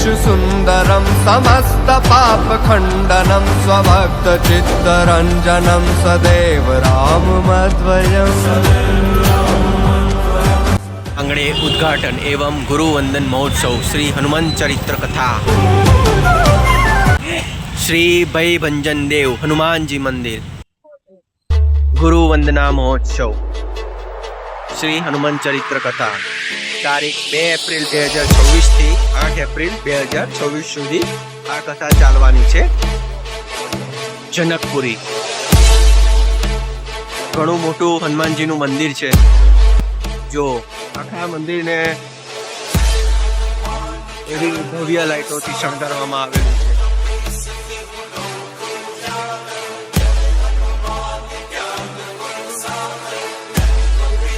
दिव्येषु सुन्दरं समस्तपापखण्डनं स्वभक्तचित्तरञ्जनं सदैव राममद्वयम्। आंगणे उद्घाटन एवं गुरुवंदन महोत्सव श्री हनुमान चरित्र कथा श्री भाई भंजन देव हनुमान जी मंदिर गुरु वंदना महोत्सव श्री हनुमान चरित्र कथा तारीख 2 एप्रिल 2024 થી 8 એપ્રિલ 2026 સુધી આ કથા ચાલવાની છે। જનકપુરી ઘણું મોટું હનુમાનજીનું મંદિર છે। જો આખા મંદિરને એવી ભવ્ય લાઇટોથી શણગારવામાં આવેલું છે।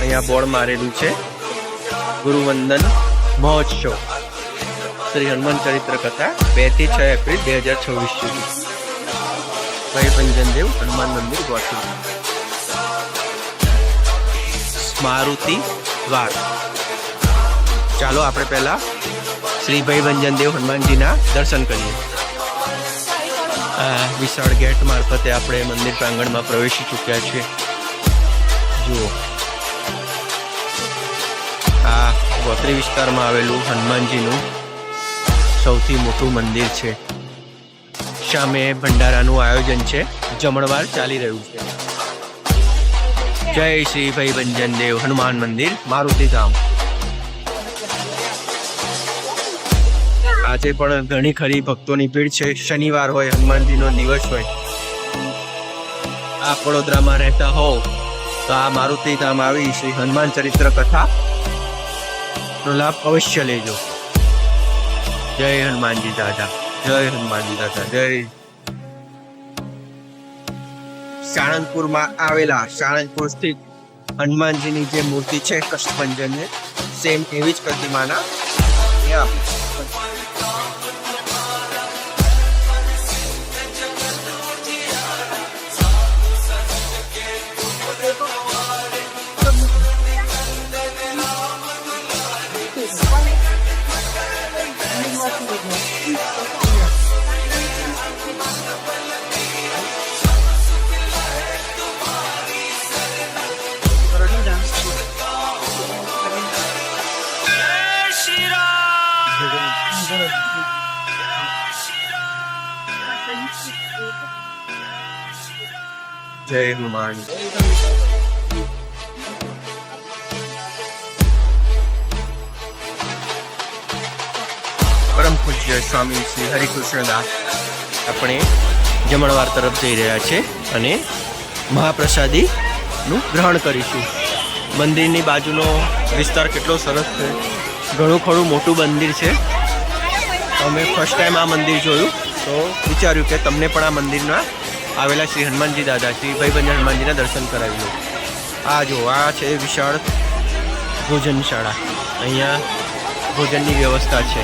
અહીંયા બોર્ડ મારેલું છે ગુરુવંદન મહોત્સવ શ્રી હનુમાન ચરિત્ર કથા 2 થી 6 એપ્રિલ 2026 સુધી ભાઈ ભંજન દેવ હનુમાન મંદિર ગોઠવી મારુતિ દ્વાર। ચાલો આપણે પહેલા શ્રી ભાઈ ભંજન દેવ હનુમાનજીના દર્શન કરીએ। આ વિશાળ ગેટ મારફતે આપણે મંદિર પ્રાંગણમાં પ્રવેશી ચૂક્યા છીએ। જુઓ આ ગોત્રી વિસ્તારમાં આવેલું હનુમાનજીનું સૌથી મોટું મંદિર છે। સામે ભંડારાનું આયોજન છે, જમણવાર ચાલી રહ્યું છે। જય શ્રી ભાઈ ભંજન દેવ હનુમાન મંદિર મારુતિ ધામ। આજે પણ ઘણી ખરી ભક્તોની ભીડ છે। શનિવાર હોય, હનુમાનજીનો દિવસ હોય, આપ વડોદરામાં રહેતા હો તો આ મારુતિ ધામ આવી શ્રી હનુમાન ચરિત્ર કથા નો લાભ અવશ્ય લેજો। જય હનુમાનજી દાદા, જય હનુમાનજી દાદા, જય। સાણંદપુરમાં આવેલા સાણંદપુર સ્થિત હનુમાનજીની જે મૂર્તિ છે કષ્ટભંજન સેમ એવી જ પ્રતિમાના जय हनुमान। परम पूज्य स्वामी श्री हरिकृष्णदास अपने जमणवार तरफ जई रह्या छे अने महाप्रसादीનું ગ્રહણ કરીશું। મંદિરની બાજુનો વિસ્તાર કેટલો સરસ છે, ઘણું ખરું મોટું મંદિર છે। અમે ફર્સ્ટ ટાઈમ આ મંદિર જોયું તો વિચાર્યું કે તમને પણ આ મંદિરના આવેલા શ્રી હનુમાનજી દાદા શ્રી ભાઈ ભંજન હનુમાનજીના દર્શન કરાવી લો। આ જો આ છે વિશાળ ભોજનશાળા, અહીંયા ભોજનની વ્યવસ્થા છે।